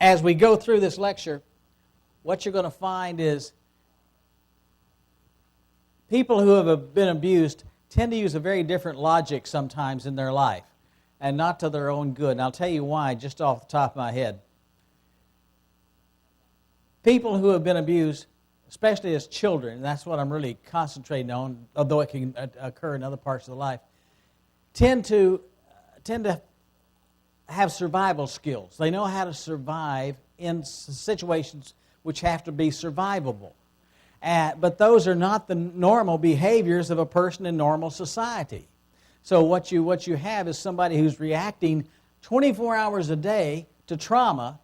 as we go through this lecture, what you're going to find is people who have been abused tend to use a very different logic sometimes in their life, and not to their own good. And I'll tell you why just off the top of my head. People who have been abused, especially as children, and that's what I'm really concentrating on, although it can occur in other parts of the life, tend to have survival skills. They know how to survive in situations which have to be survivable. But those are not the normal behaviors of a person in normal society. So what you have is somebody who's reacting 24 hours a day to trauma,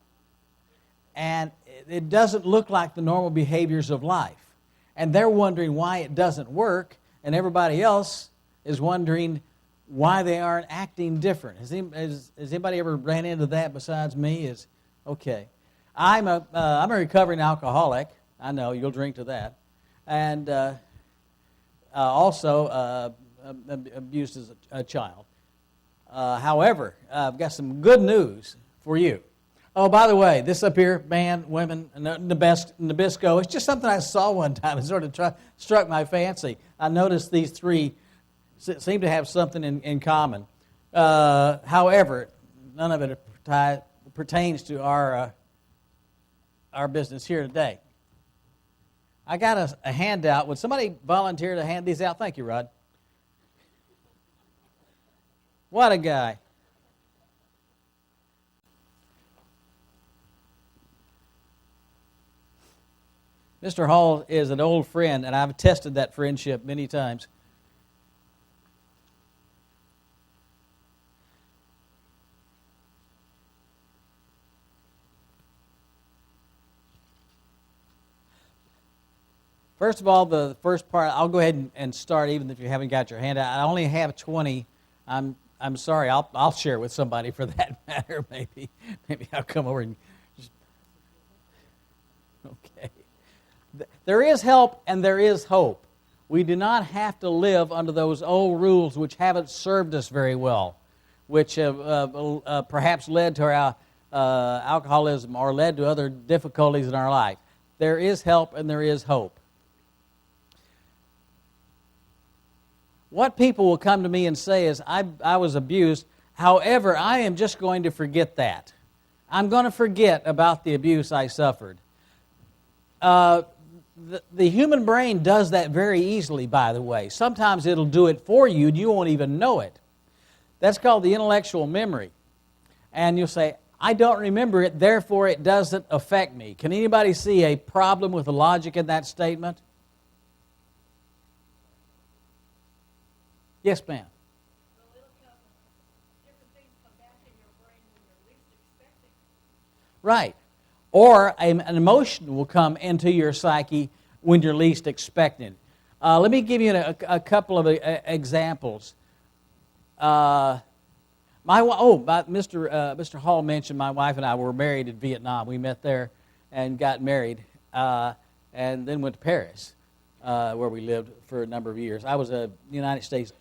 and it doesn't look like the normal behaviors of life. And they're wondering why it doesn't work, and everybody else is wondering why they aren't acting different. Has anybody ever ran into that besides me? Okay. I'm a recovering alcoholic. I know, you'll drink to that. And also abused as a child. However, I've got some good news for you. Oh, by the way, this up here, man, women, Nabisco, it's just something I saw one time. It sort of struck my fancy. I noticed these three seem to have something in common. However, none of it pertains to our business here today. I got a handout. Would somebody volunteer to hand these out? Thank you, Rod. What a guy. Mr. Hall is an old friend, and I've tested that friendship many times. First of all, the first part, I'll go ahead and start even if you haven't got your hand out. I only have 20. I'm sorry. I'll share with somebody for that matter. Maybe I'll come over and just... Okay. There is help and there is hope. We do not have to live under those old rules which haven't served us very well, which have perhaps led to our alcoholism or led to other difficulties in our life. There is help and there is hope. What people will come to me and say is, I was abused, however, I am just going to forget that. I'm going to forget about the abuse I suffered. The human brain does that very easily, by the way. Sometimes it'll do it for you and you won't even know it. That's called the intellectual memory. And you'll say, I don't remember it, therefore it doesn't affect me. Can anybody see a problem with the logic in that statement? Yes, ma'am. Different things come back in your brain when you're least expecting. Right. Or an emotion will come into your psyche when you're least expecting. Let me give you a couple of examples. Mr. Hall mentioned my wife and I were married in Vietnam. We met there and got married, and then went to Paris, where we lived for a number of years. I was a United States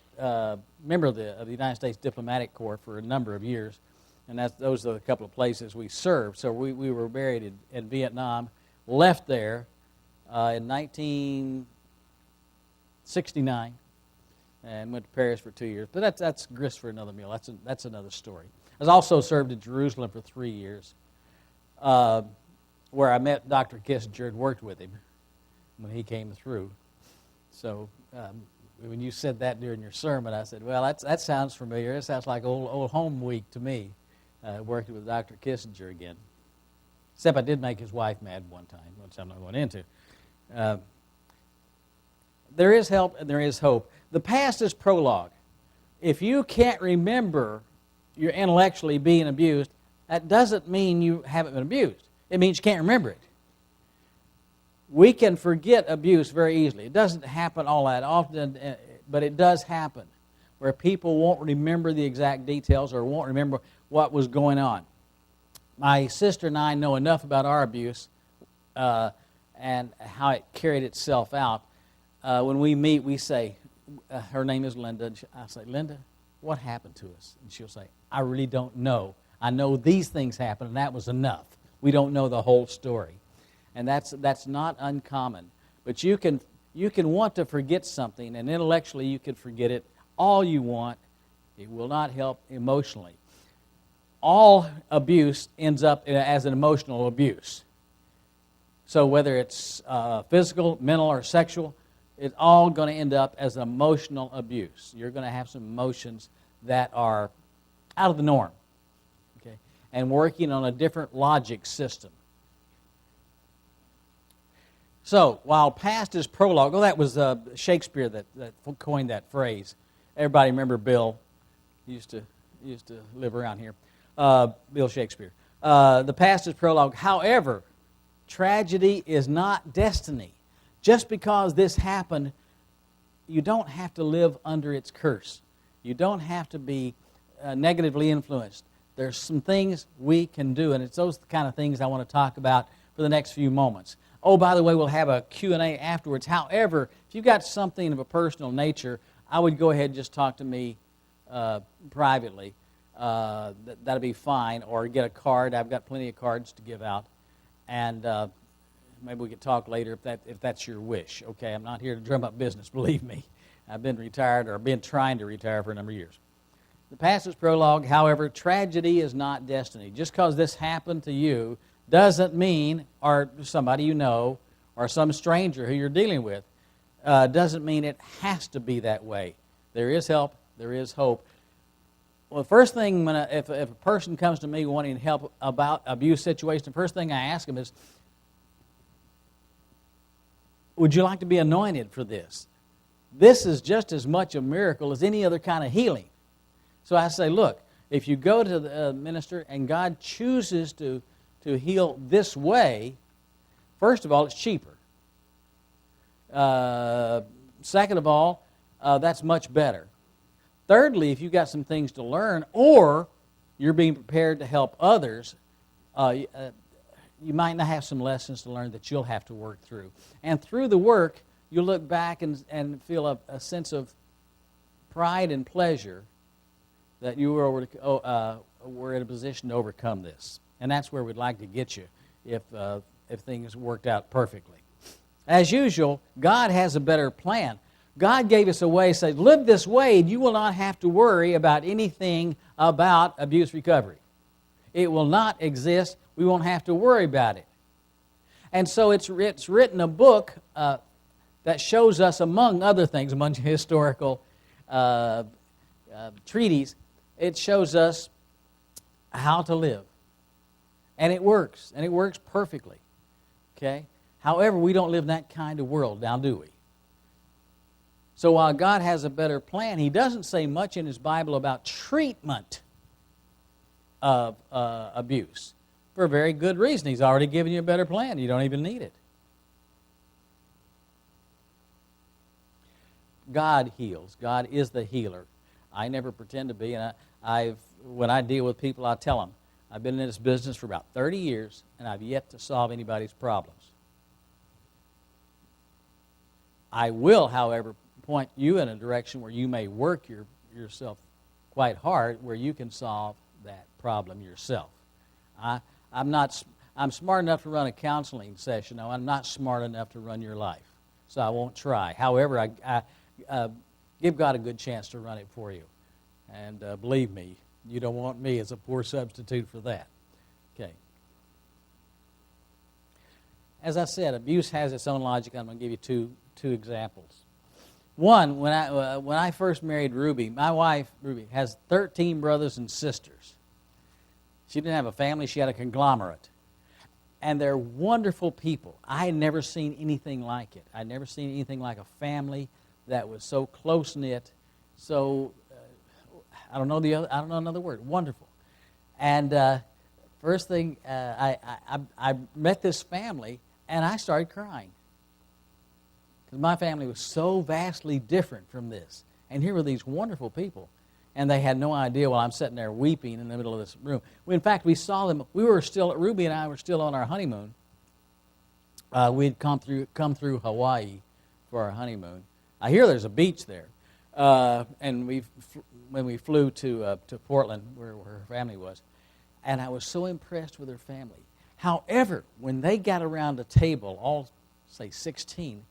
member of the United States Diplomatic Corps for a number of years, and those are a couple of places we served. So we were married in Vietnam, left there in 1969, and went to Paris for 2 years. But that's grist for another meal. That's another story. I was also served in Jerusalem for 3 years, where I met Dr. Kissinger and worked with him when he came through. So when you said that during your sermon, I said, well, that sounds familiar. It sounds like old home week to me, working with Dr. Kissinger again. Except I did make his wife mad one time, which I'm not going into. There is help and there is hope. The past is prologue. If you can't remember you're intellectually being abused, that doesn't mean you haven't been abused. It means you can't remember it. We can forget abuse very easily. It doesn't happen all that often, but it does happen, where people won't remember the exact details or won't remember what was going on. My sister and I know enough about our abuse and how it carried itself out. When we meet, we say, her name is Linda. I say, Linda, what happened to us? And she'll say, I really don't know. I know these things happened, and that was enough. We don't know the whole story. And that's not uncommon. But you can want to forget something, and intellectually you can forget it all you want. It will not help emotionally. All abuse ends up as an emotional abuse. So whether it's physical, mental, or sexual, it's all going to end up as emotional abuse. You're going to have some emotions that are out of the norm, okay, and working on a different logic system. So, while past is prologue, that was Shakespeare that coined that phrase. Everybody remember Bill? He used to live around here. Bill Shakespeare. The past is prologue. However, tragedy is not destiny. Just because this happened, you don't have to live under its curse. You don't have to be negatively influenced. There's some things we can do, and it's those kind of things I want to talk about for the next few moments. Oh, by the way, we'll have a Q&A afterwards. However, if you've got something of a personal nature, I would go ahead and just talk to me privately. That'll be fine. Or get a card. I've got plenty of cards to give out. And maybe we could talk later if that's your wish. Okay, I'm not here to drum up business, believe me. I've been retired or been trying to retire for a number of years. The past is prologue. However, tragedy is not destiny. Just because this happened to you doesn't mean, or somebody you know, or some stranger who you're dealing with, doesn't mean it has to be that way. There is help. There is hope. Well, the first thing, if a person comes to me wanting help about abuse situation, the first thing I ask them is, would you like to be anointed for this? This is just as much a miracle as any other kind of healing. So I say, look, if you go to the minister and God chooses to heal this way, first of all, it's cheaper. Second of all, that's much better. Thirdly, if you've got some things to learn or you're being prepared to help others, you might not have some lessons to learn that you'll have to work through. And through the work, you'll look back and feel a sense of pride and pleasure that you were in a position to overcome this. And that's where we'd like to get you if things worked out perfectly. As usual, God has a better plan. God gave us a way, said, live this way, and you will not have to worry about anything about abuse recovery. It will not exist. We won't have to worry about it. And so it's written a book that shows us, among other things, among historical treaties, it shows us how to live. And it works perfectly. Okay? However, we don't live in that kind of world now, do we? So while God has a better plan, He doesn't say much in His Bible about treatment of abuse. For a very good reason. He's already given you a better plan. You don't even need it. God heals. God is the healer. I never pretend to be, and when I deal with people, I tell them, I've been in this business for about 30 years, and I've yet to solve anybody's problems. I will, however, point you in a direction where you may work yourself quite hard, where you can solve that problem yourself. I'm smart enough to run a counseling session. No, I'm not smart enough to run your life, so I won't try. However, I give God a good chance to run it for you. And believe me, you don't want me as a poor substitute for that. Okay. As I said, abuse has its own logic. I'm going to give you two examples. One, when I first married Ruby, my wife, Ruby, has 13 brothers and sisters. She didn't have a family. She had a conglomerate. And they're wonderful people. I had never seen anything like it. I'd never seen anything like a family that was so close-knit, so, I don't know another word, wonderful. And first thing, I met this family, and I started crying. Because my family was so vastly different from this. And here were these wonderful people. And they had no idea while I'm sitting there weeping in the middle of this room. In fact, we saw them. Ruby and I were still on our honeymoon. We'd come through Hawaii for our honeymoon. I hear there's a beach there. And when we flew to Portland, where her family was, and I was so impressed with her family. However, when they got around the table, all, say, 16,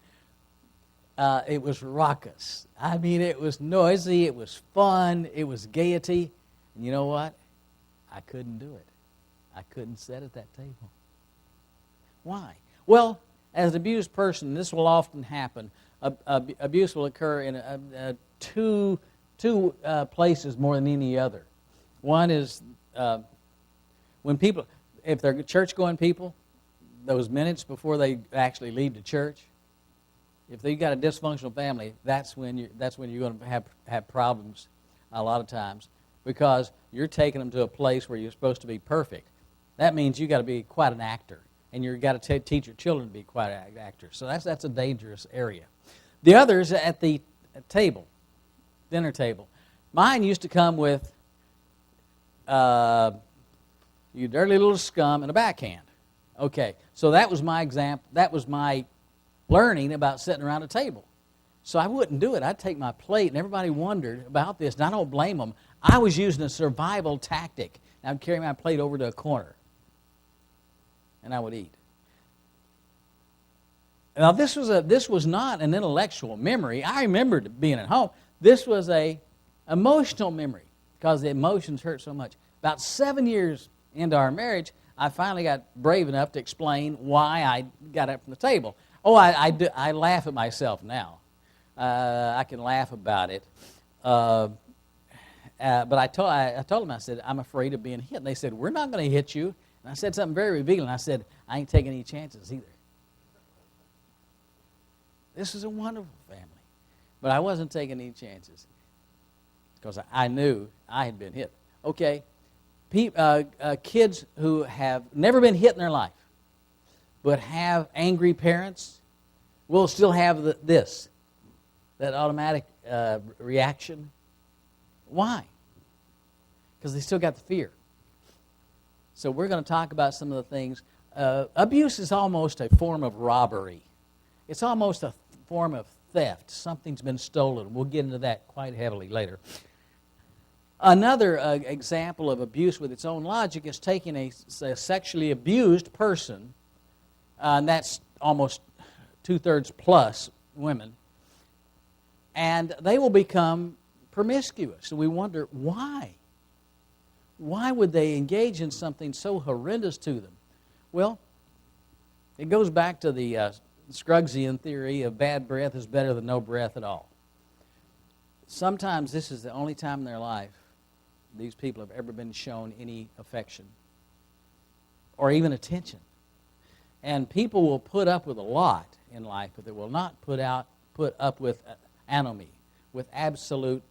it was raucous. I mean, it was noisy, it was fun, it was gaiety. And you know what? I couldn't do it. I couldn't sit at that table. Why? Well, as an abused person, this will often happen. Abuse will occur in two places more than any other. One is when people, if they're church-going people, those minutes before they actually leave the church, if they've got a dysfunctional family, that's when you're going to have problems a lot of times, because you're taking them to a place where you're supposed to be perfect. That means you've got to be quite an actor, and you've got to teach your children to be quite an actor. So that's a dangerous area. The others at the table, dinner table. Mine used to come with you dirty little scum and a backhand. Okay, so that was my example. That was my learning about sitting around a table. So I wouldn't do it. I'd take my plate, and everybody wondered about this, and I don't blame them. I was using a survival tactic. I'd carry my plate over to a corner, and I would eat. Now, this was not an intellectual memory. I remembered being at home. This was a emotional memory, because the emotions hurt so much. About 7 years into our marriage, I finally got brave enough to explain why I got up from the table. Oh, I laugh at myself now. I can laugh about it. But I told them, I said, I'm afraid of being hit. And they said, we're not going to hit you. And I said something very revealing. I said, I ain't taking any chances either. This is a wonderful family. But I wasn't taking any chances because I knew I had been hit. Okay, kids who have never been hit in their life but have angry parents will still have that automatic reaction. Why? Because they still got the fear. So we're going to talk about some of the things. Abuse is almost a form of robbery. It's almost a form of theft. Something's been stolen. We'll get into that quite heavily later. Another example of abuse with its own logic is taking a sexually abused person, and that's almost 2/3 plus women, and they will become promiscuous. And we wonder why. Why would they engage in something so horrendous to them? Well, it goes back to the Scruggsian theory of bad breath is better than no breath at all. Sometimes this is the only time in their life these people have ever been shown any affection or even attention. And people will put up with a lot in life, but they will not put up with anomie, with absolute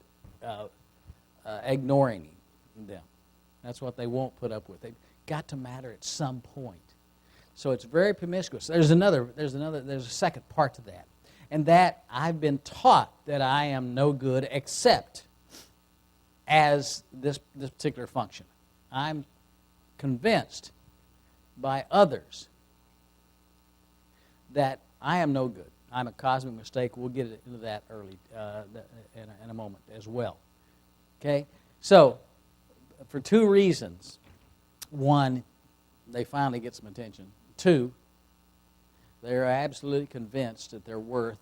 ignoring them. That's what they won't put up with. They've got to matter at some point. So it's very promiscuous. There's a second part to that. And that I've been taught that I am no good except as this particular function. I'm convinced by others that I am no good. I'm a cosmic mistake. We'll get into that early in a moment as well. Okay? So, for two reasons. One, they finally get some attention. Two, they're absolutely convinced that their worth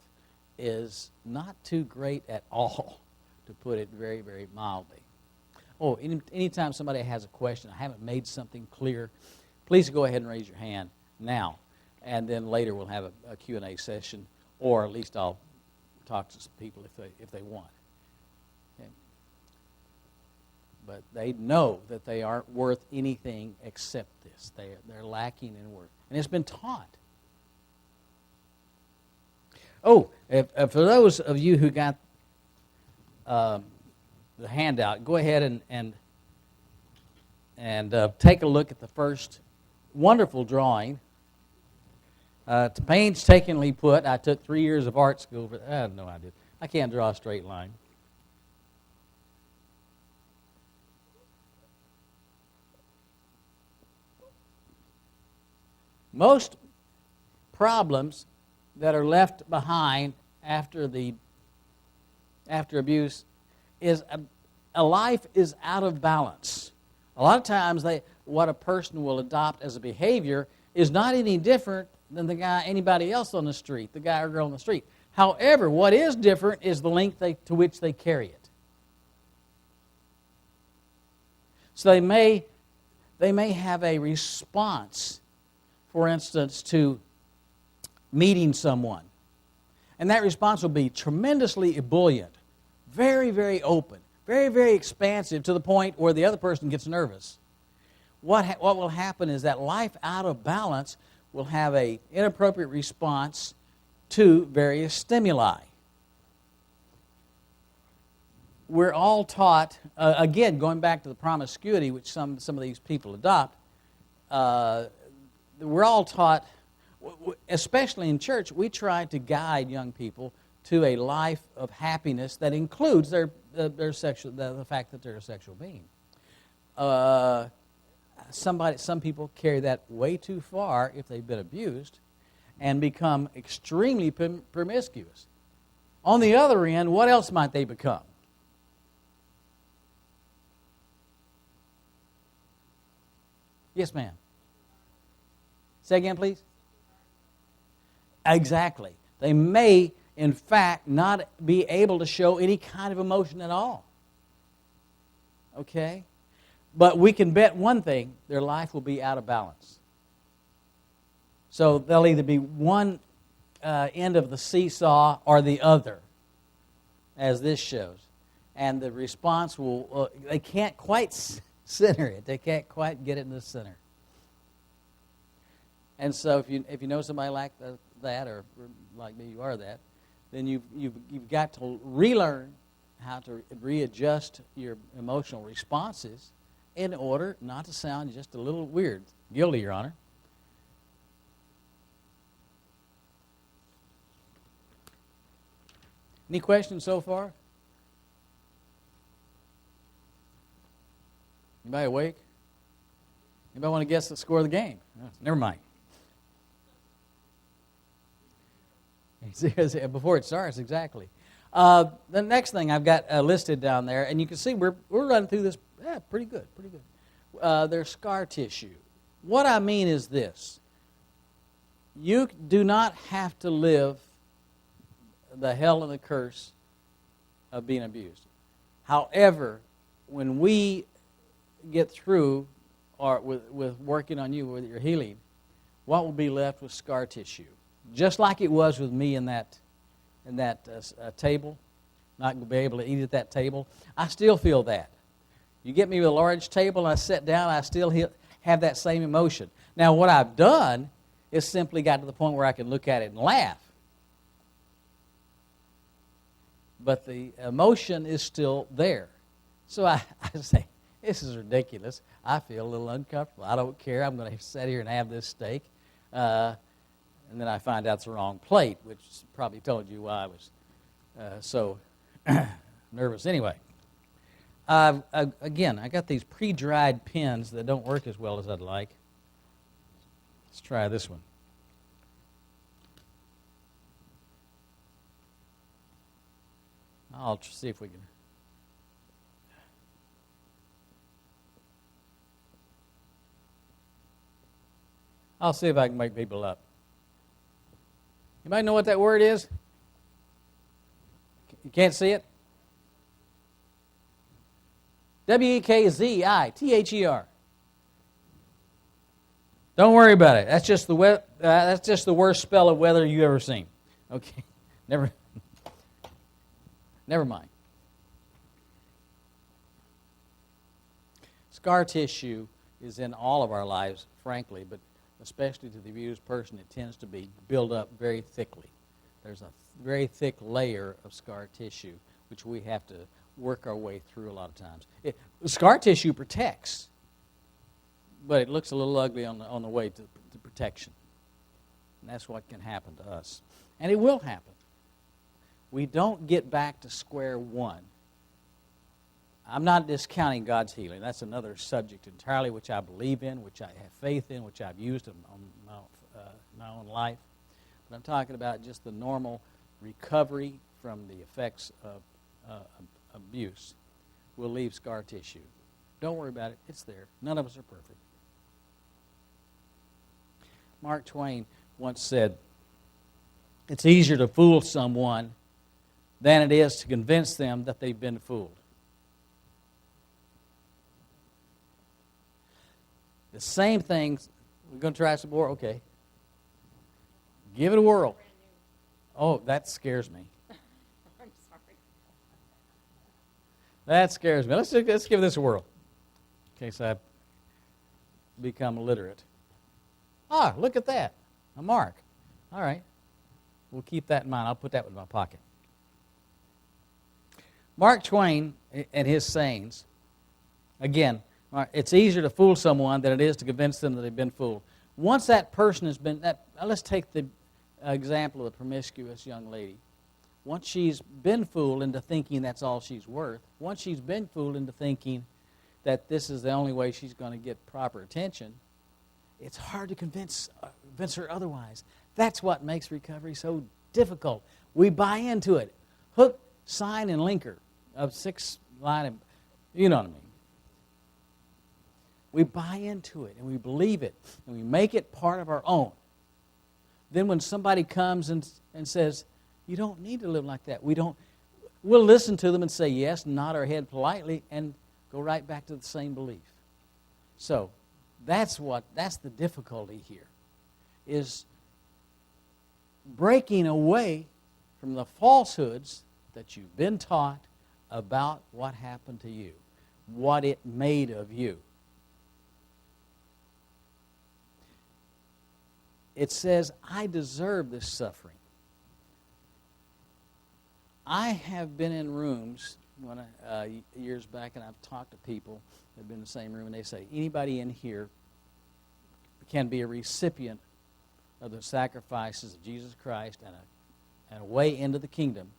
is not too great at all, to put it very, very mildly. Oh, anytime somebody has a question, I haven't made something clear, please go ahead and raise your hand now. And then later we'll have a Q&A session, or at least I'll talk to some people if they want. Okay? But they know that they aren't worth anything except this. They're lacking in worth. And it's been taught. Oh, for those of you who got the handout, go ahead and take a look at the first wonderful drawing. To painstakingly put, I took 3 years of art school for that. No, I did. I can't draw a straight line. Most problems that are left behind after abuse is a life is out of balance. A lot of times what a person will adopt as a behavior is not any different than anybody else on the street, the guy or girl on the street. However, what is different is the length to which they carry it. So they may have a response, for instance, to meeting someone. And that response will be tremendously ebullient, very, very open, very, very expansive, to the point where the other person gets nervous. What will happen is that life out of balance will have an inappropriate response to various stimuli. We're all taught, again, going back to the promiscuity, which some of these people adopt, we're all taught, especially in church, we try to guide young people to a life of happiness that includes the fact that they're a sexual being. Some people carry that way too far if they've been abused and become extremely promiscuous. On the other end, what else might they become? Yes, ma'am. Say again, please. Exactly. They may, in fact, not be able to show any kind of emotion at all. Okay? But we can bet one thing, their life will be out of balance. So they'll either be one end of the seesaw or the other, as this shows. And the response will, they can't quite center it. They can't quite get it in the center. And so if you know somebody like that, or like me, you are that, then you've got to relearn how to readjust your emotional responses in order not to sound just a little weird. Guilty, Your Honor. Any questions so far? Anybody awake? Anybody want to guess the score of the game? Never mind. Before it starts, exactly. The next thing I've got listed down there, and you can see we're running through this pretty good. There's scar tissue. What I mean is this. You do not have to live the hell and the curse of being abused. However, when we get through or with working on you, with your healing, what will be left with scar tissue? Just like it was with me in that table, not going to be able to eat at that table. I still feel that. You get me with a large table and I sit down, I still have that same emotion. Now, what I've done is simply got to the point where I can look at it and laugh. But the emotion is still there. So I say, this is ridiculous. I feel a little uncomfortable. I don't care. I'm going to sit here and have this steak. And then I find out it's the wrong plate, which probably told you why I was so nervous. Anyway, again, I got these pre-dried pins that don't work as well as I'd like. Let's try this one. I'll see if we can. I'll see if I can wake people up. Anybody know what that word is? You can't see it? W-E-K-Z-I-T-H-E-R. Don't worry about it. That's just the worst spell of weather you've ever seen. Okay, never mind. Scar tissue is in all of our lives, frankly, but especially to the abused person, it tends to be built up very thickly. There's a very thick layer of scar tissue, which we have to work our way through a lot of times. Scar tissue protects, but it looks a little ugly on the way to protection. And that's what can happen to us. And it will happen. We don't get back to square one. I'm not discounting God's healing. That's another subject entirely, which I believe in, which I have faith in, which I've used in my own life. But I'm talking about just the normal recovery from the effects of abuse will leave scar tissue. Don't worry about it. It's there. None of us are perfect. Mark Twain once said, "It's easier to fool someone than it is to convince them that they've been fooled." The same thing. We're going to try some more? Okay. Give it a whirl. Oh, that scares me. I'm sorry. That scares me. Let's give this a whirl in case I become illiterate. Ah, look at that. A mark. All right. We'll keep that in mind. I'll put that in my pocket. Mark Twain and his sayings, again, it's easier to fool someone than it is to convince them that they've been fooled. Once that person has been, let's take the example of the promiscuous young lady. Once she's been fooled into thinking that's all she's worth, once she's been fooled into thinking that this is the only way she's going to get proper attention, it's hard to convince her otherwise. That's what makes recovery so difficult. We buy into it. Hook, sign, and linker of 6 line, you know what I mean. We buy into it, and we believe it, and we make it part of our own. Then when somebody comes and says, "You don't need to live like that," we'll listen to them and say yes, nod our head politely, and go right back to the same belief. So that's the difficulty here, is breaking away from the falsehoods that you've been taught about what happened to you, what it made of you. It says, "I deserve this suffering." I have been in rooms years back, and I've talked to people that have been in the same room, and they say, anybody in here can be a recipient of the sacrifices of Jesus Christ and a way into the kingdom,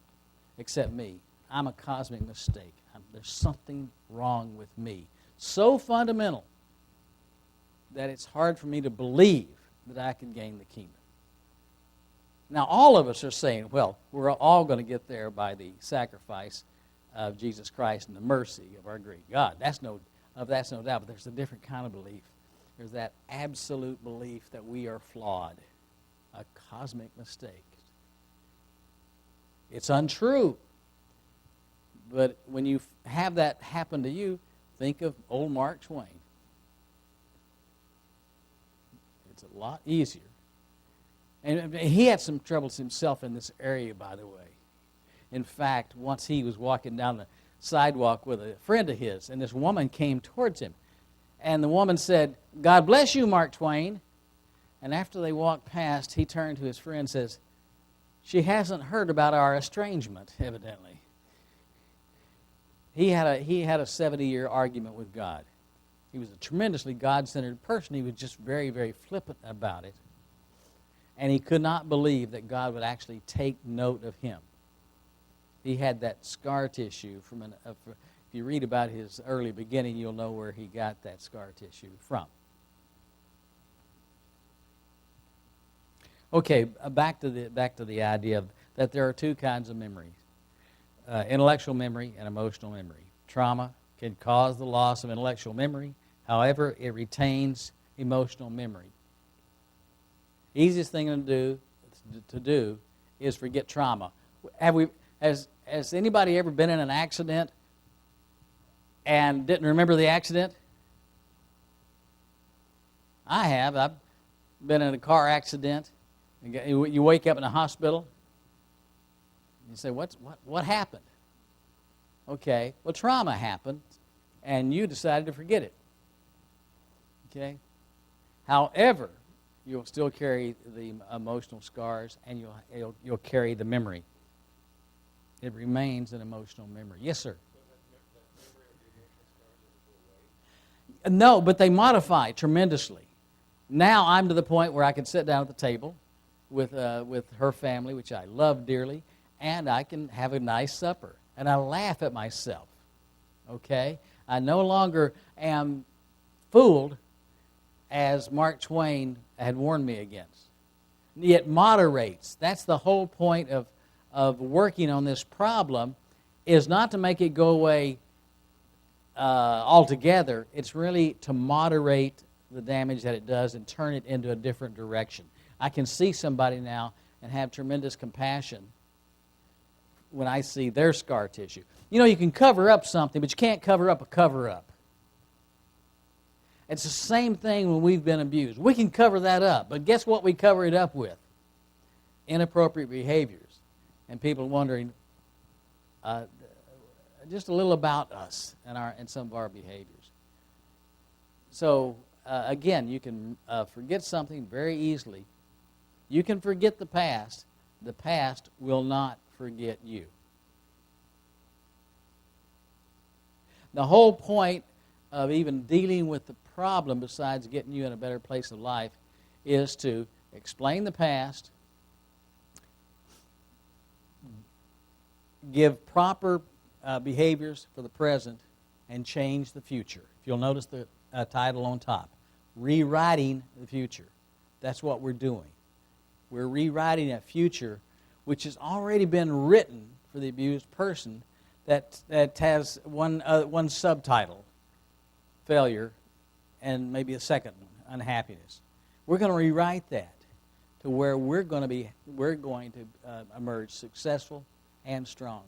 except me. I'm a cosmic mistake. There's something wrong with me. So fundamental that it's hard for me to believe that I can gain the kingdom. Now, all of us are saying, well, we're all going to get there by the sacrifice of Jesus Christ and the mercy of our great God. That's no doubt, but there's a different kind of belief. There's that absolute belief that we are flawed, a cosmic mistake. It's untrue. But when you have that happen to you, think of old Mark Twain. It's a lot easier. And he had some troubles himself in this area, by the way. In fact, once he was walking down the sidewalk with a friend of his, and this woman came towards him. And the woman said, "God bless you, Mark Twain." And after they walked past, he turned to his friend and says, "She hasn't heard about our estrangement, evidently." He had a 70-year argument with God. He was a tremendously God-centered person. He was just very, very flippant about it. And he could not believe that God would actually take note of him. He had that scar tissue from if you read about his early beginning, you'll know where he got that scar tissue from. Okay, back to the idea that there are two kinds of memory: intellectual memory and emotional memory. Trauma can cause the loss of intellectual memory. However, it retains emotional memory. Easiest thing to do is forget trauma. Has anybody ever been in an accident and didn't remember the accident? I have. I've been in a car accident. You wake up in a hospital. You say, what happened? Okay, well, trauma happened, and you decided to forget it. Okay? However, you'll still carry the emotional scars, and you'll carry the memory. It remains an emotional memory. Yes, sir? No, but they modify tremendously. Now I'm to the point where I can sit down at the table with her family, which I love dearly, and I can have a nice supper. And I laugh at myself. Okay? I no longer am fooled, as Mark Twain had warned me against. It moderates. That's the whole point of working on this problem, is not to make it go away altogether. It's really to moderate the damage that it does and turn it into a different direction. I can see somebody now and have tremendous compassion when I see their scar tissue. You know, you can cover up something, but you can't cover up a cover-up. It's the same thing when we've been abused. We can cover that up, but guess what we cover it up with? Inappropriate behaviors. And people wondering just a little about us and some of our behaviors. So, again, you can forget something very easily. You can forget the past. The past will not forget you. The whole point of even dealing with the problem, besides getting you in a better place of life, is to explain the past, give proper behaviors for the present, and change the future. If you'll notice the title on top, Rewriting the Future. That's what we're doing. We're rewriting a future which has already been written for the abused person that has one subtitle, failure, and maybe a second one, unhappiness. We're going to rewrite that to where we're going to emerge successful and strong.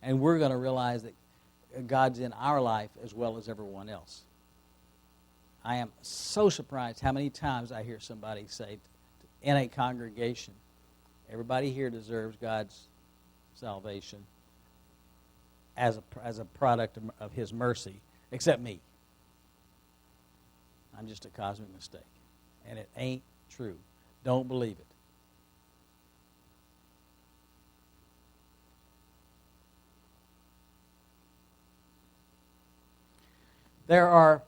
And we're going to realize that God's in our life as well as everyone else. I am so surprised how many times I hear somebody say in a congregation, everybody here deserves God's salvation as a product of His mercy, except me. I'm just a cosmic mistake. And it ain't true. Don't believe it. There are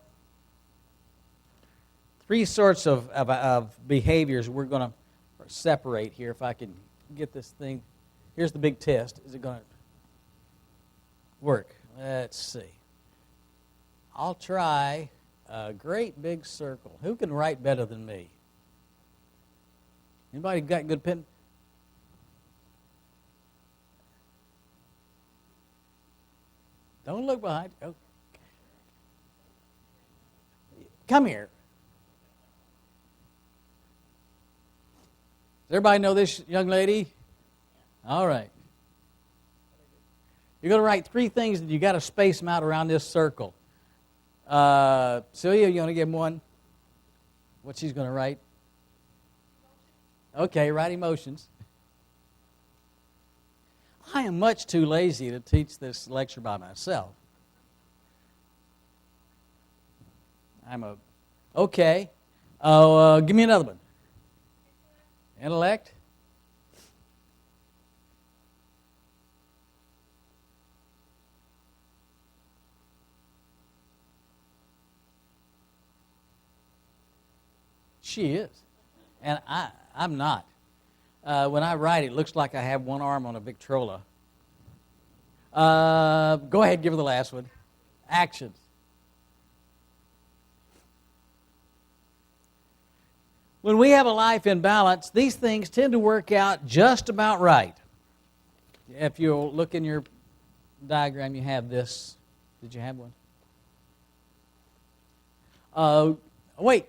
three sorts of behaviors we're going to separate here. If I can get this thing. Here's the big test. Is it going to work? Let's see. I'll try a great big circle. Who can write better than me? Anybody got good pen? Don't look behind. Oh. Come here. Does everybody know this young lady? All right. You're going to write three things, and you got to space them out around this circle. Celia, you want to give him one? What she's going to write? Okay, write emotions. I am much too lazy to teach this lecture by myself. Okay. Give me another one. Intellect. She is. And I'm not. When I write, it looks like I have one arm on a Victrola. Go ahead, give her the last one. Actions. When we have a life in balance, these things tend to work out just about right. If you'll look in your diagram, you have this. Did you have one? Wait.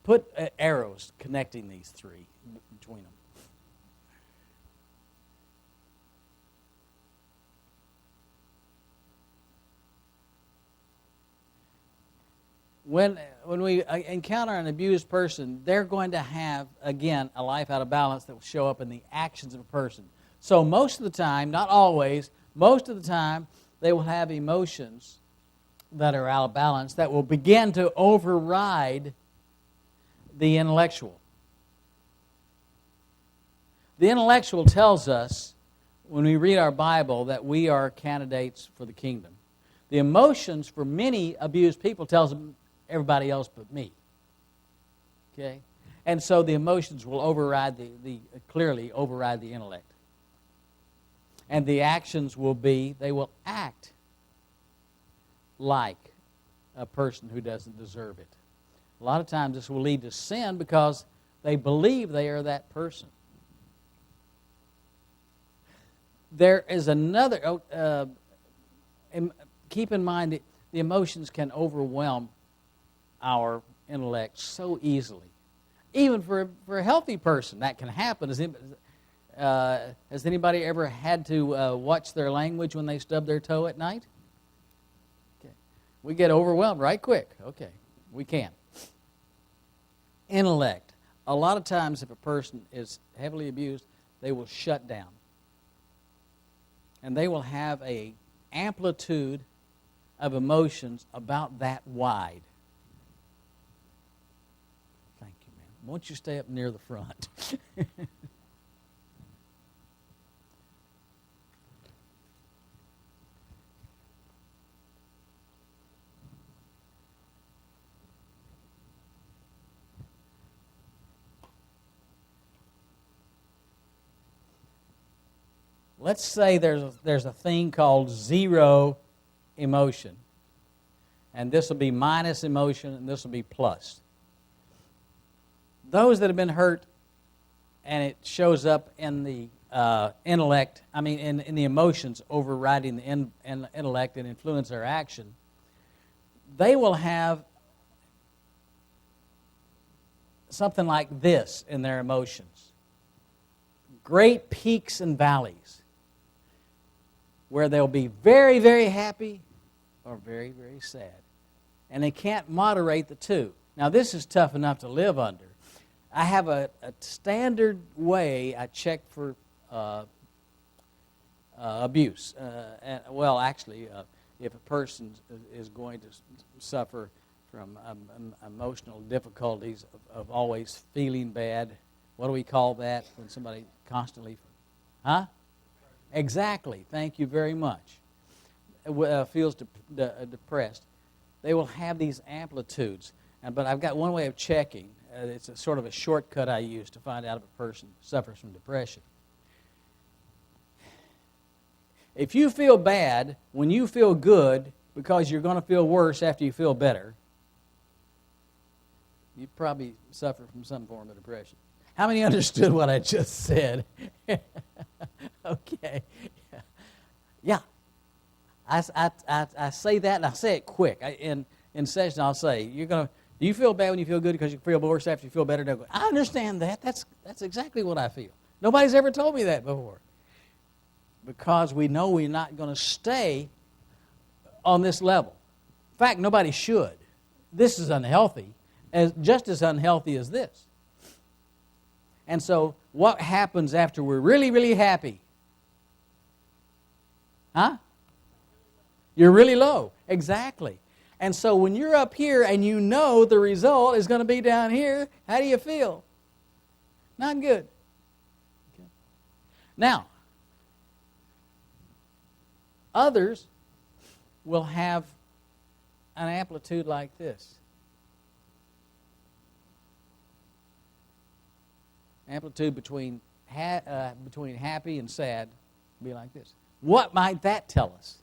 Put arrows connecting these three between them. When we encounter an abused person, they're going to have, again, a life out of balance that will show up in the actions of a person. So most of the time, not always, most of the time, they will have emotions that are out of balance that will begin to override the intellectual. The intellectual tells us, when we read our Bible, that we are candidates for the kingdom. The emotions for many abused people tells them everybody else but me. Okay? And so the emotions will override clearly override the intellect. And the actions will be, they will act like a person who doesn't deserve it. A lot of times this will lead to sin because they believe they are that person. There is another, keep in mind that the emotions can overwhelm our intellect so easily. Even for a healthy person, that can happen. Has anybody ever had to watch their language when they stub their toe at night? Okay. We get overwhelmed right quick. Okay, we can. Intellect. A lot of times if a person is heavily abused, they will shut down. And they will have an amplitude of emotions about that wide. Thank you, man. Won't you stay up near the front? Let's say there's a thing called zero emotion. And this will be minus emotion, and this will be plus. Those that have been hurt, and it shows up in the intellect, in the emotions overriding the intellect and influence their action, they will have something like this in their emotions. Great peaks and valleys, where they'll be very, very happy or very, very sad. And they can't moderate the two. Now, this is tough enough to live under. I have a standard way I check for abuse. If a person is going to suffer from emotional difficulties of always feeling bad, what do we call that when somebody constantly... Huh? Exactly. Thank you very much. Feels depressed. They will have these amplitudes. But I've got one way of checking. It's a sort of a shortcut I use to find out if a person suffers from depression. If you feel bad when you feel good because you're going to feel worse after you feel better, you probably suffer from some form of depression. How many understood what I just said? Okay. Yeah. I say that, and I say it quick. In session, I'll say, do you feel bad when you feel good because you feel worse after you feel better? Go, I understand that. That's exactly what I feel. Nobody's ever told me that before. Because we know we're not going to stay on this level. In fact, nobody should. This is unhealthy, just as unhealthy as this. And so, what happens after we're really, really happy? Huh? You're really low. Exactly. And so when you're up here and you know the result is going to be down here, how do you feel? Not good. Okay. Now, others will have an amplitude like this. Amplitude between happy and sad will be like this. What might that tell us?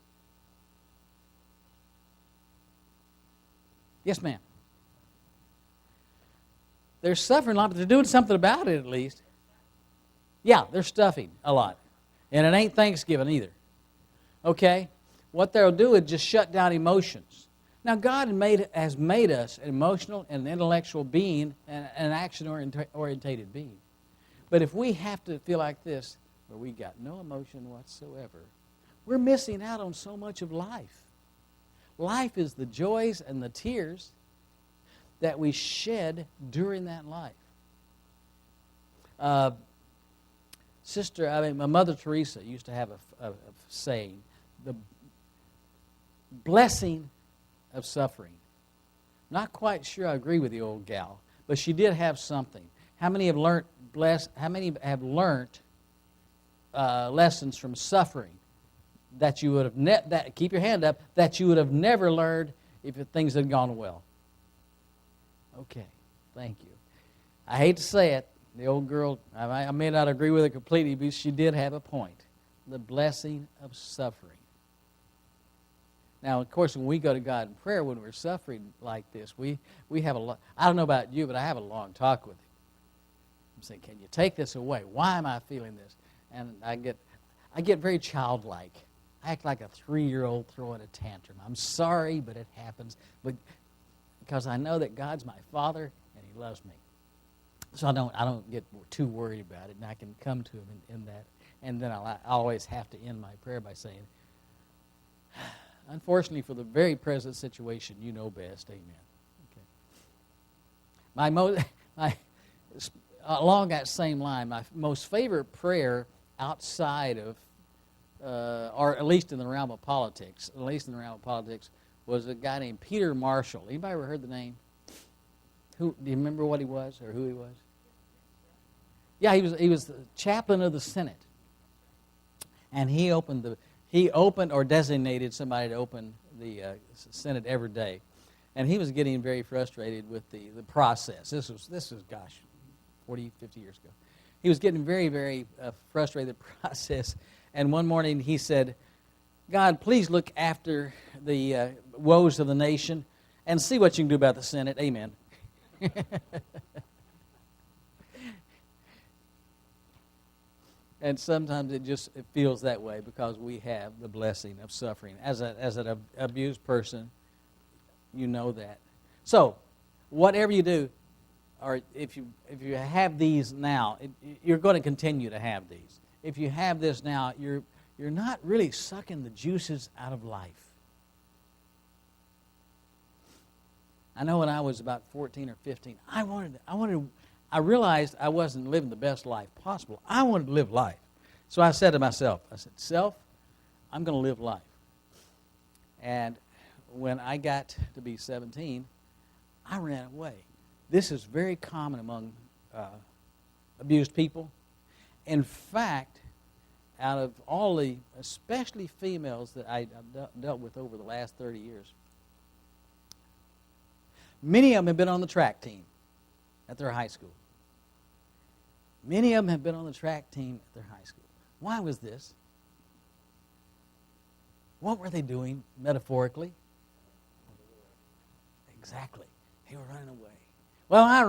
Yes, ma'am. They're suffering a lot, but they're doing something about it at least. Yeah, they're stuffing a lot. And it ain't Thanksgiving either. Okay? What they'll do is just shut down emotions. Now, God has made us an emotional and intellectual being and an action-orientated being. But if we have to feel like this, where we got no emotion whatsoever, we're missing out on so much of life. Life is the joys and the tears that we shed during that life. My Mother Teresa used to have a saying, the blessing of suffering. Not quite sure I agree with the old gal, but she did have something. How many have learned lessons from suffering that you would have keep your hand up, that you would have never learned if things had gone well? Okay, thank you. I hate to say it, the old girl, I may not agree with her completely, but she did have a point. The blessing of suffering. Now, of course, when we go to God in prayer, when we're suffering like this, we have I don't know about you, but I have a long talk with Him. I'm saying, can you take this away? Why am I feeling this? And I get very childlike. I act like a 3-year-old throwing a tantrum. I'm sorry, but it happens. But because I know that God's my Father and He loves me. So I don't get too worried about it, and I can come to Him in that. And then I always have to end my prayer by saying, unfortunately for the very present situation, you know best. Amen. Okay. Along that same line, my most favorite prayer outside of, or at least in the realm of politics, was a guy named Peter Marshall. Anybody ever heard the name? Do you remember what he was or who he was? Yeah, he was the chaplain of the Senate, and he opened or designated somebody to open the Senate every day, and he was getting very frustrated with the process. This was 40, 50 years ago. He was getting very, very frustrated with the process, and one morning he said, "God, please look after the woes of the nation and see what you can do about the Senate." Amen. And sometimes it feels that way because we have the blessing of suffering. As an abused person, you know that. So, whatever you do, or if you have these now, you're going to continue to have these. If you have this now, you're not really sucking the juices out of life. I know when I was about 14 or 15, I realized I wasn't living the best life possible. I wanted to live life. So I said to myself, "Self, I'm going to live life." And when I got to be 17, I ran away. This is very common among abused people. In fact, out of all the, especially females that I dealt with over the last 30 years, many of them have been on the track team at their high school. Many of them have been on the track team at their high school. Why was this? What were they doing metaphorically? Exactly. They were running away. Well, I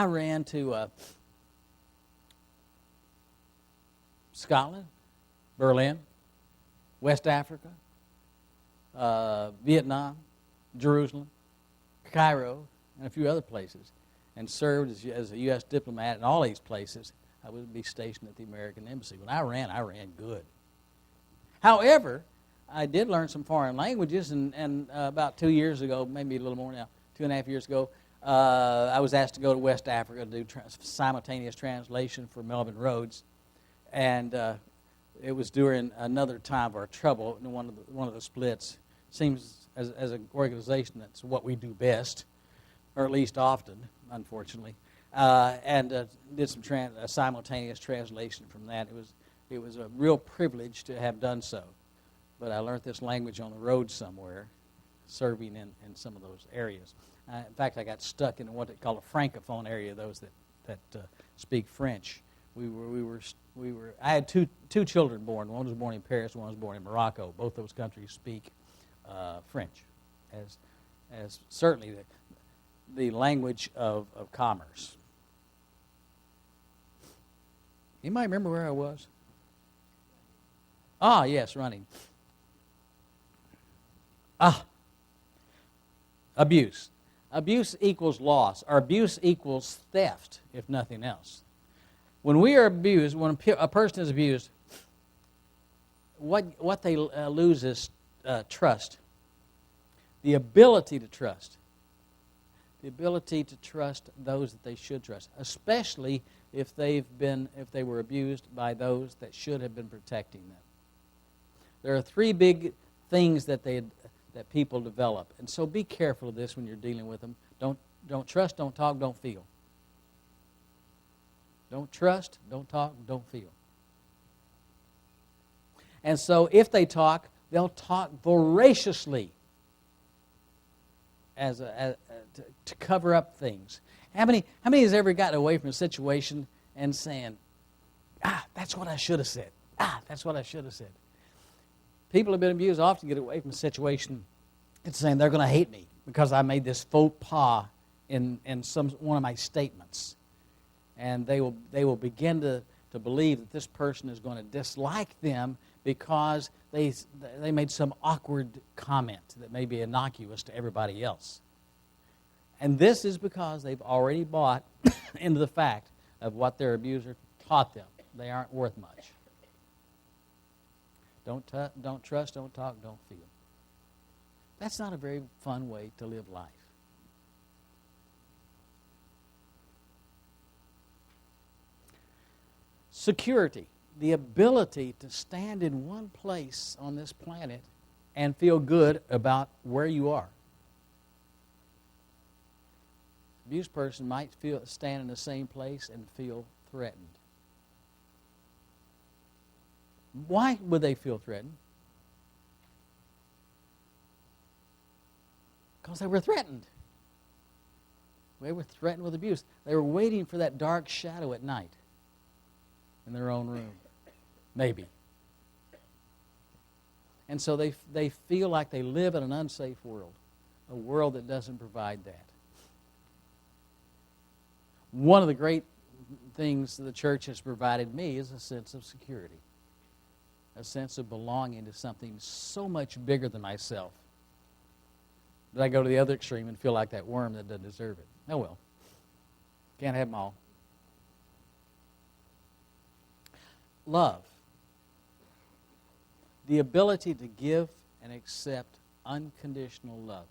ran to Scotland, Berlin, West Africa, Vietnam, Jerusalem, Cairo, and a few other places, and served as a U.S. diplomat in all these places. I would be stationed at the American Embassy. When I ran good. However, I did learn some foreign languages, and about 2 years ago, maybe a little more now, 2.5 years ago, I was asked to go to West Africa to do simultaneous translation for Melvin Rhodes, and it was during another time of our trouble, in one of the splits. Seems as an organization that's what we do best, or at least often, unfortunately, and did some simultaneous translation from that. It was a real privilege to have done so, but I learned this language on the road somewhere, serving in some of those areas. In fact, I got stuck in what they call a francophone area, those that speak French. I had two children born. One was born in Paris, one was born in Morocco. Both those countries speak French as certainly the language of commerce. Anybody remember where I was? Ah, yes, running. Abuse. Abuse equals loss, or abuse equals theft, if nothing else. When we are abused, when a person is abused, what they lose is trust. The ability to trust. The ability to trust those that they should trust, especially if they were abused by those that should have been protecting them. There are three big things that people develop, and so be careful of this when you're dealing with them. Don't trust, don't talk, don't feel. Don't trust, don't talk, don't feel. And so if they talk, they'll talk voraciously to cover up things. How many has ever gotten away from a situation and saying, that's what I should have said. That's what I should have said. People who have been abused often get away from a situation and saying they're going to hate me because I made this faux pas in one of my statements. And they will begin to believe that this person is going to dislike them because they made some awkward comment that may be innocuous to everybody else. And this is because they've already bought into the fact of what their abuser taught them. They aren't worth much. Don't trust, don't talk, don't feel. That's not a very fun way to live life. Security, the ability to stand in one place on this planet and feel good about where you are. Abused person might stand in the same place and feel threatened. Why would they feel threatened? Because they were threatened. They were threatened with abuse. They were waiting for that dark shadow at night in their own room. Maybe. And so they feel like they live in an unsafe world, a world that doesn't provide that. One of the great things the church has provided me is a sense of security, a sense of belonging to something so much bigger than myself that I go to the other extreme and feel like that worm that doesn't deserve it. Oh well, can't have them all. Love, the ability to give and accept unconditional love.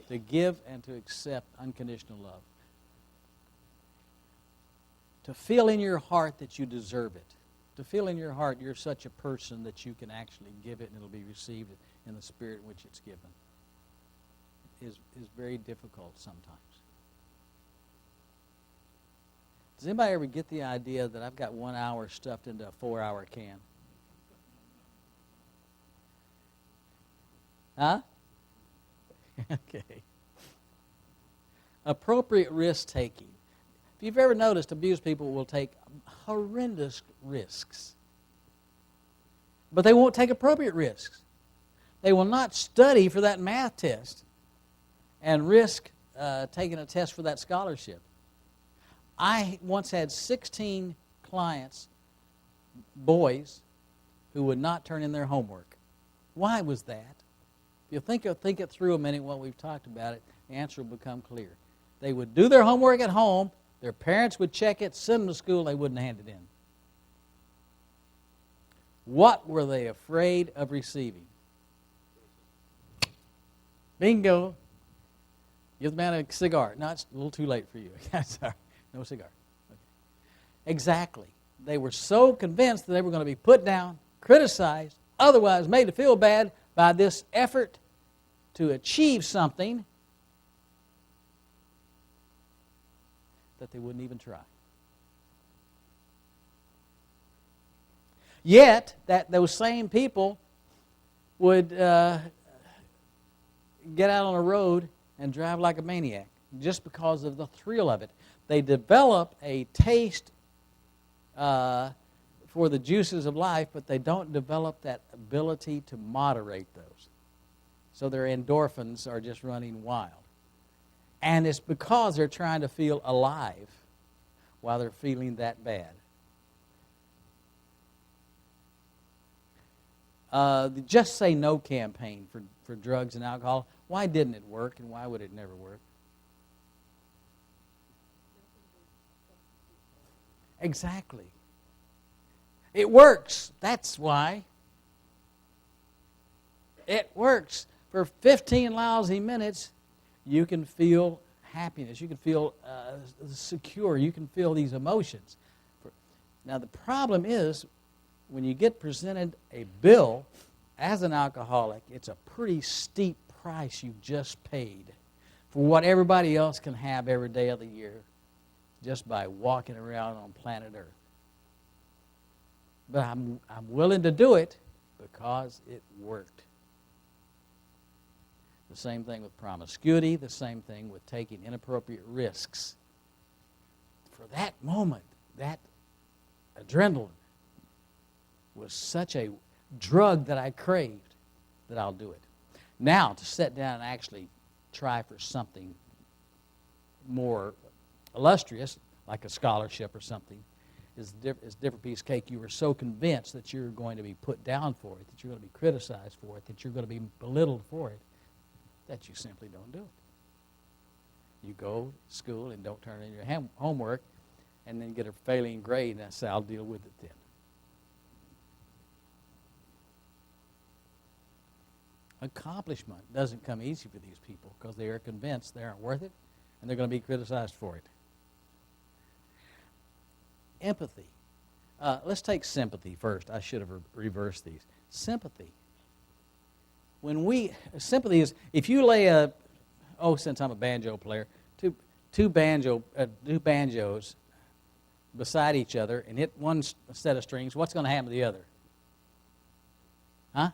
To give and to accept unconditional love. To feel in your heart that you deserve it. To feel in your heart you're such a person that you can actually give it and it'll be received in the spirit in which it's given is very difficult sometimes. Does anybody ever get the idea that I've got 1 hour stuffed into a 4-hour can? Huh? Okay. Appropriate risk-taking. If you've ever noticed, abused people will take horrendous risks. But they won't take appropriate risks. They will not study for that math test and risk taking a test for that scholarship. I once had 16 clients, boys, who would not turn in their homework. Why was that? If you think it through a minute what we've talked about it, the answer will become clear. They would do their homework at home, their parents would check it, send them to school, they wouldn't hand it in. What were they afraid of receiving? Bingo. Give the man a cigar. No, it's a little too late for you. Sorry. No cigar. Okay. Exactly. They were so convinced that they were going to be put down, criticized, otherwise made to feel bad by this effort to achieve something that they wouldn't even try. Yet, those same people would get out on a road and drive like a maniac just because of the thrill of it. They develop a taste for the juices of life, but they don't develop that ability to moderate those. So their endorphins are just running wild. And it's because they're trying to feel alive while they're feeling that bad. The Just Say No campaign for drugs and alcohol, why didn't it work and why would it never work? Exactly. It works. That's why. It works. For 15 lousy minutes, you can feel happiness. You can feel secure. You can feel these emotions. Now, the problem is, when you get presented a bill as an alcoholic, it's a pretty steep price you've just paid for what everybody else can have every day of the year just by walking around on planet Earth. But I'm willing to do it because it worked. The same thing with promiscuity, the same thing with taking inappropriate risks. For that moment, that adrenaline was such a drug that I craved that I'll do it. Now, to sit down and actually try for something more illustrious, like a scholarship or something, is a different piece of cake. You were so convinced that you're going to be put down for it, that you're going to be criticized for it, that you're going to be belittled for it, that you simply don't do it. You go to school and don't turn in your homework, and then get a failing grade, and I say, I'll deal with it then. Accomplishment doesn't come easy for these people because they are convinced they aren't worth it, and they're going to be criticized for it. Empathy. Let's take sympathy first. I should have reversed these. Sympathy. Sympathy is, if you lay since I'm a banjo player, two banjos beside each other and hit one set of strings, what's going to happen to the other? Huh?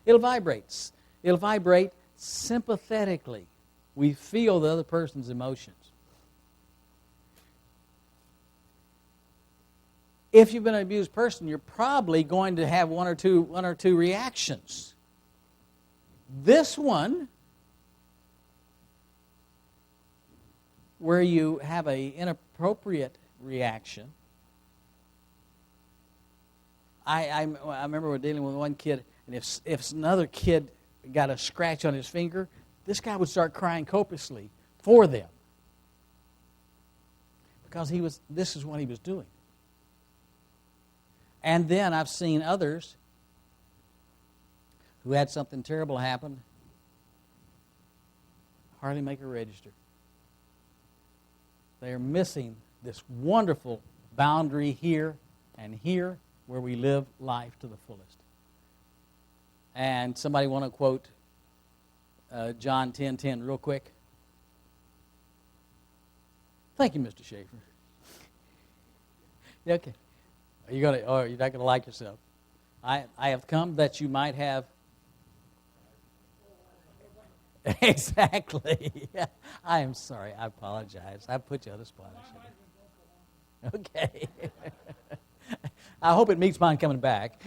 It'll vibrate. It'll vibrate sympathetically. We feel the other person's emotions. If you've been an abused person, you're probably going to have one or two reactions. This one, where you have an inappropriate reaction. I remember we were dealing with one kid, and if another kid got a scratch on his finger, this guy would start crying copiously for them because this is what he was doing. And then I've seen others who had something terrible happen, hardly make a register. They are missing this wonderful boundary here and here where we live life to the fullest. And somebody want to quote John 10:10 real quick? Thank you, Mr. Schaefer. Yeah, okay. You're not going to like yourself. I have come that you might have. Exactly. Yeah. I am sorry. I apologize. I put you on the spot. Okay. I hope it meets mine coming back.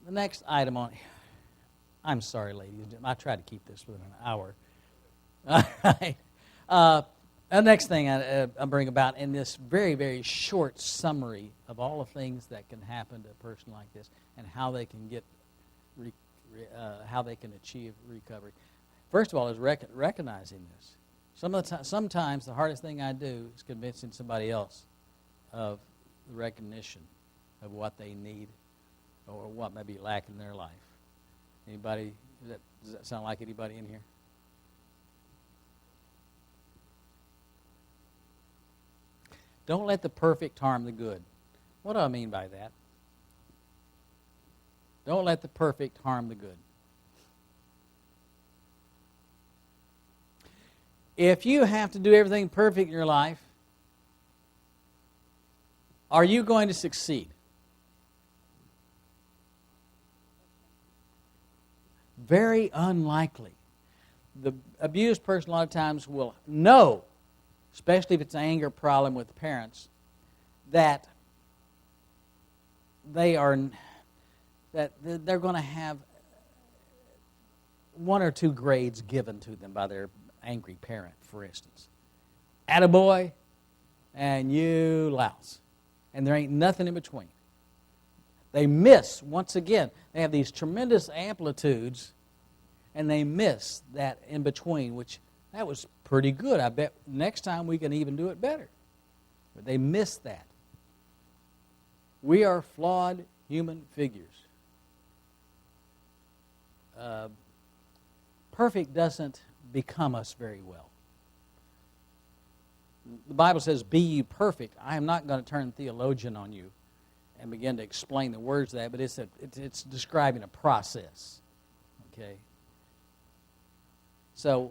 The next item on. I'm sorry, ladies and gentlemen. I try to keep this within an hour. All right. The next thing I bring about in this very, very short summary of all the things that can happen to a person like this and how they can get, how they can achieve recovery. First of all, is recognizing this. Sometimes the hardest thing I do is convincing somebody else of the recognition of what they need or what may be lacking in their life. Anybody? Does that sound like anybody in here? Don't let the perfect harm the good. What do I mean by that? Don't let the perfect harm the good. If you have to do everything perfect in your life, are you going to succeed? Very unlikely. The abused person a lot of times will know, especially if it's an anger problem with the parents, that they're going to have one or two grades given to them by their angry parent, for instance. Attaboy and you louse. And there ain't nothing in between. They miss, once again, they have these tremendous amplitudes, and they miss that in between, which that was pretty good. I bet next time we can even do it better. But they miss that. We are flawed human figures. Perfect doesn't become us very well. The Bible says, be ye perfect. I am not going to turn theologian on you and begin to explain the words of that, but it's describing a process. Okay? So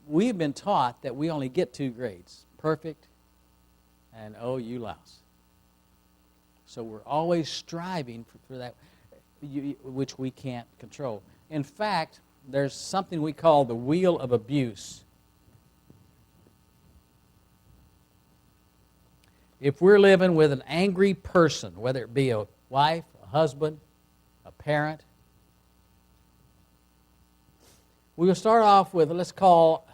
we've been taught that we only get 2 grades, perfect and you louse. So we're always striving for that, which we can't control. In fact, there's something we call the wheel of abuse. If we're living with an angry person, whether it be a wife, a husband, a parent, we will start off with, let's call,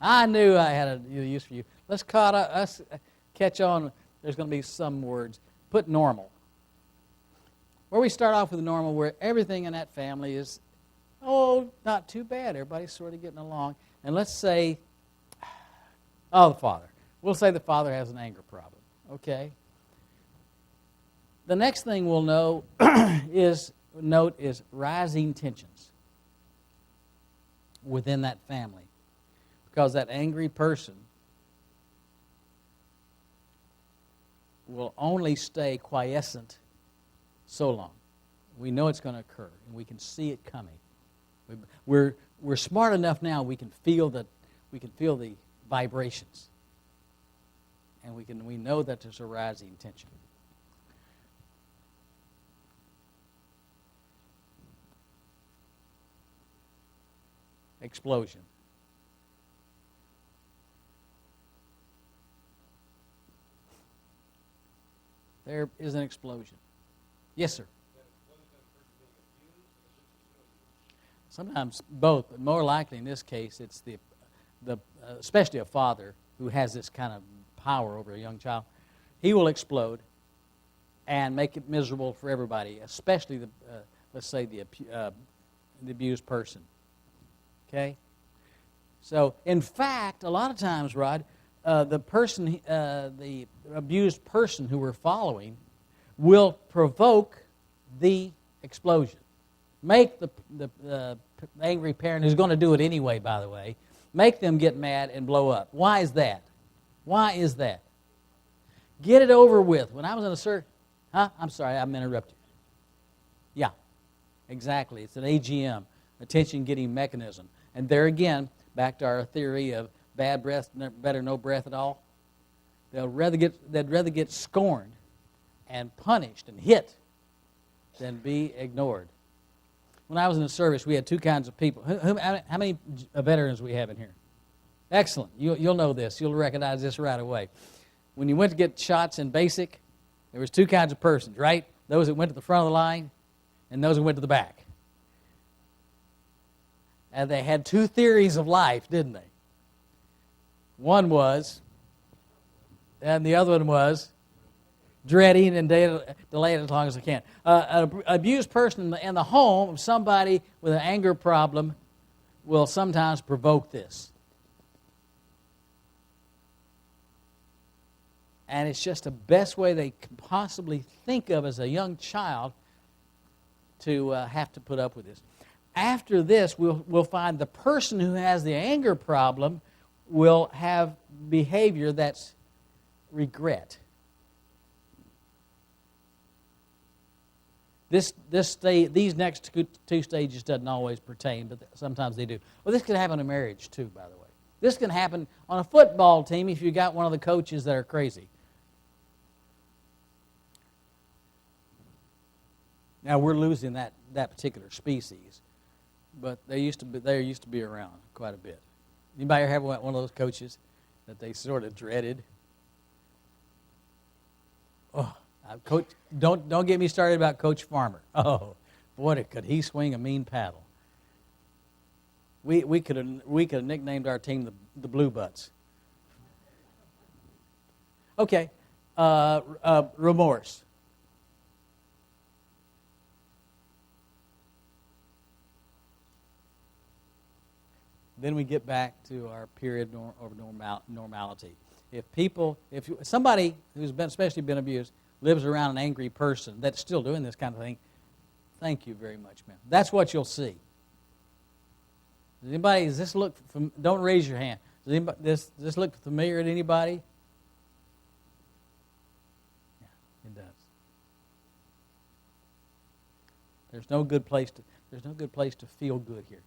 I knew I had a use for you. Let's catch on. There's going to be some words. Put normal. Where we start off with normal, where everything in that family is, not too bad. Everybody's sort of getting along. And let's say, the father. We'll say the father has an anger problem. Okay? The next thing we'll note is rising tensions within that family. Because that angry person will only stay quiescent so long. We know it's going to occur, and we can see it coming. We're smart enough now. We can feel the vibrations, and we know that there's a rising tension. Explosion. There is an explosion. Yes, sir. Sometimes both, but more likely in this case, it's the especially a father who has this kind of power over a young child. He will explode and make it miserable for everybody, especially the abused person. Okay. So, in fact, a lot of times, Rod, the abused person who we're following will provoke the explosion. Make the angry parent, who's going to do it anyway, by the way, make them get mad and blow up. Why is that? Why is that? Get it over with. When I was in a circus, I'm sorry, I'm interrupting. Yeah, exactly. It's an AGM, attention-getting mechanism. And there again, back to our theory of bad breath, better no breath at all. They'd rather get scorned and punished and hit than be ignored. When I was in the service, we had two kinds of people. How many veterans do we have in here? Excellent. You'll know this. You'll recognize this right away. When you went to get shots in basic, there was two kinds of persons, right? Those that went to the front of the line and those that went to the back. And they had two theories of life, didn't they? One was, and the other one was, dreading and delay it as long as I can. An abused person in the home of somebody with an anger problem will sometimes provoke this. And it's just the best way they can possibly think of as a young child to have to put up with this. After this, we'll find the person who has the anger problem will have behavior that's regret. These next two stages doesn't always pertain, but sometimes they do. Well, this can happen in marriage too, by the way. This can happen on a football team if you got one of the coaches that are crazy. Now we're losing that particular species, but they used to be around quite a bit. Anybody ever have one of those coaches that they sort of dreaded? Oh, Coach, don't get me started about Coach Farmer. Oh, boy, could he swing a mean paddle. We could have nicknamed our team the Blue Butts. Okay, remorse. Then we get back to our period of normality. If somebody who's especially been abused lives around an angry person that's still doing this kind of thing, thank you very much, ma'am. That's what you'll see. Does this look? Don't raise your hand. Does this look familiar to anybody? Yeah, it does. There's no good place to feel good here.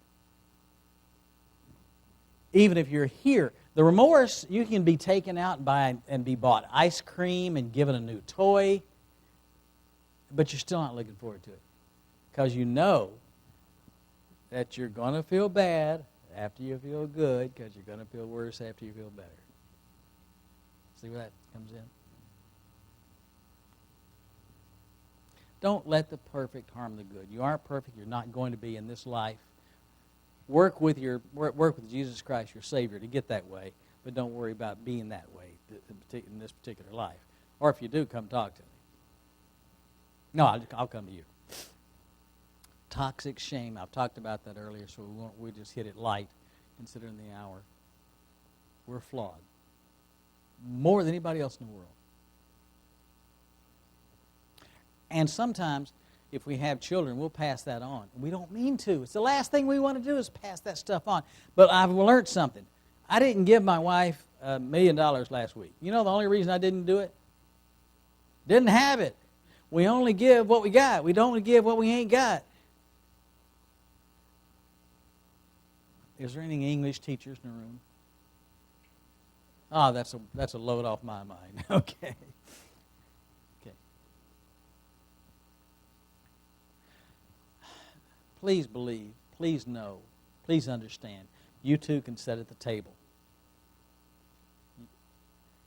Even if you're here, the remorse, you can be taken out and be bought ice cream and given a new toy, but you're still not looking forward to it because you know that you're going to feel bad after you feel good because you're going to feel worse after you feel better. See where that comes in? Don't let the perfect harm the good. You aren't perfect. You're not going to be in this life. Work with Jesus Christ, your Savior, to get that way, but don't worry about being that way in this particular life. Or if you do, come talk to me. No, I'll come to you. Toxic shame. I've talked about that earlier, so we just hit it light, considering the hour. We're flawed. More than anybody else in the world. And sometimes, if we have children, we'll pass that on. We don't mean to. It's the last thing we want to do is pass that stuff on. But I've learned something. I didn't give my wife $1 million last week. You know the only reason I didn't do it? Didn't have it. We only give what we got. We don't give what we ain't got. Is there any English teachers in the room? Oh, that's a load off my mind. Okay. Please believe, please know, please understand. You too can sit at the table.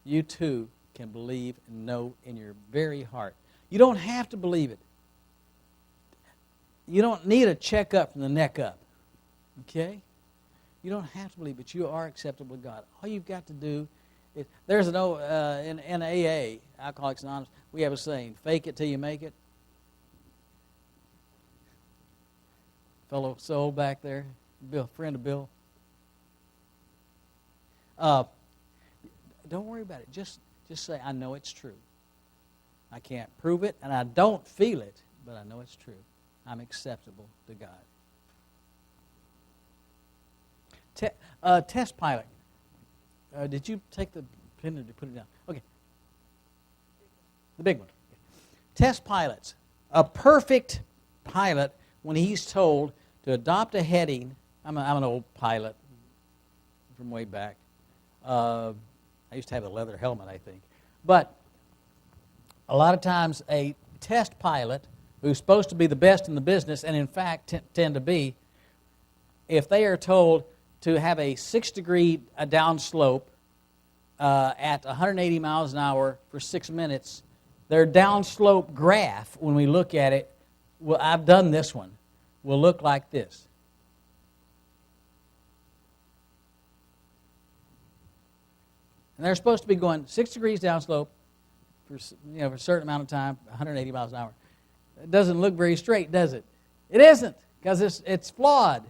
You too can believe and know in your very heart. You don't have to believe it. You don't need a checkup from the neck up. Okay? You don't have to believe, but you are acceptable to God. All you've got to do is, there's in AA, Alcoholics Anonymous, we have a saying, fake it till you make it. Fellow soul back there, Bill, friend of Bill. Don't worry about it. Just say, I know it's true. I can't prove it, and I don't feel it, but I know it's true. I'm acceptable to God. Test pilot. Did you take the pen and put it down? Okay. The big one. Test pilots. A perfect pilot, when he's told to adopt a heading, I'm an old pilot from way back. I used to have a leather helmet, I think. But a lot of times a test pilot who's supposed to be the best in the business, and in fact tend to be, if they are told to have a 6-degree downslope at 180 miles an hour for 6 minutes, their downslope graph, when we look at it, well, I've done this one, will look like this. And they're supposed to be going 6 degrees downslope for a certain amount of time, 180 miles an hour. It doesn't look very straight, does it? It isn't, because it's flawed.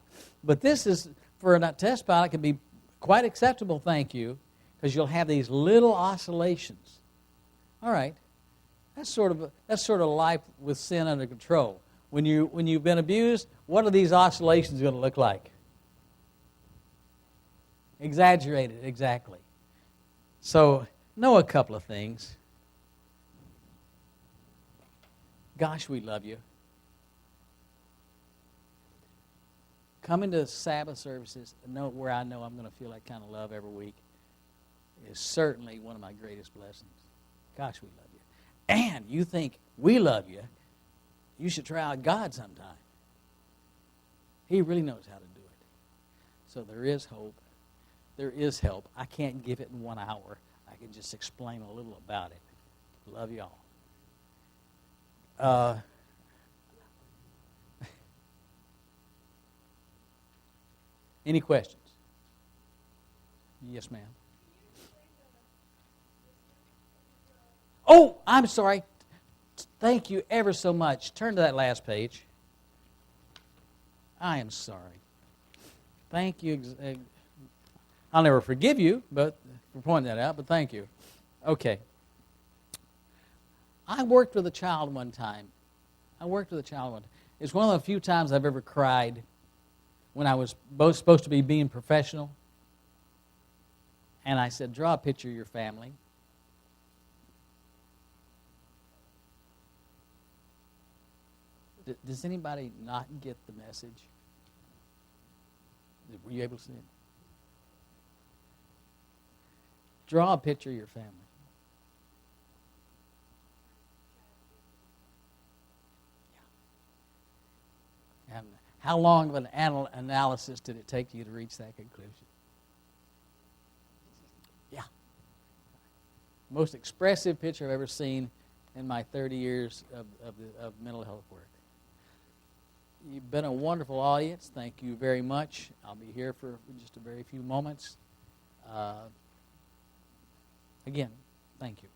But this is, for a test pilot, can be quite acceptable, thank you, because you'll have these little oscillations. All right, that's sort of life with sin under control. When you've been abused, what are these oscillations going to look like? Exaggerated, exactly. So, know a couple of things. Gosh, we love you. Coming to Sabbath services, where I know I'm going to feel that kind of love every week, is certainly one of my greatest blessings. Gosh, we love you. And you think we love you, you should try out God sometime. He really knows how to do it. So there is hope. There is help. I can't give it in 1 hour. I can just explain a little about it. Love you all. Any questions? Yes, ma'am. Oh, I'm sorry. Thank you ever so much. Turn to that last page. I am sorry. Thank you. I'll never forgive you for pointing that out, but thank you. Okay. I worked with a child one time. It's one of the few times I've ever cried when I was both supposed to be being professional. And I said, draw a picture of your family. Does anybody not get the message? Were you able to see it? Draw a picture of your family. Yeah. And how long of an analysis did it take you to reach that conclusion? Yeah. Most expressive picture I've ever seen in my 30 years of mental health work. you've been a wonderful audience. Thank you very much. I'll be here for just a very few moments. Again, thank you.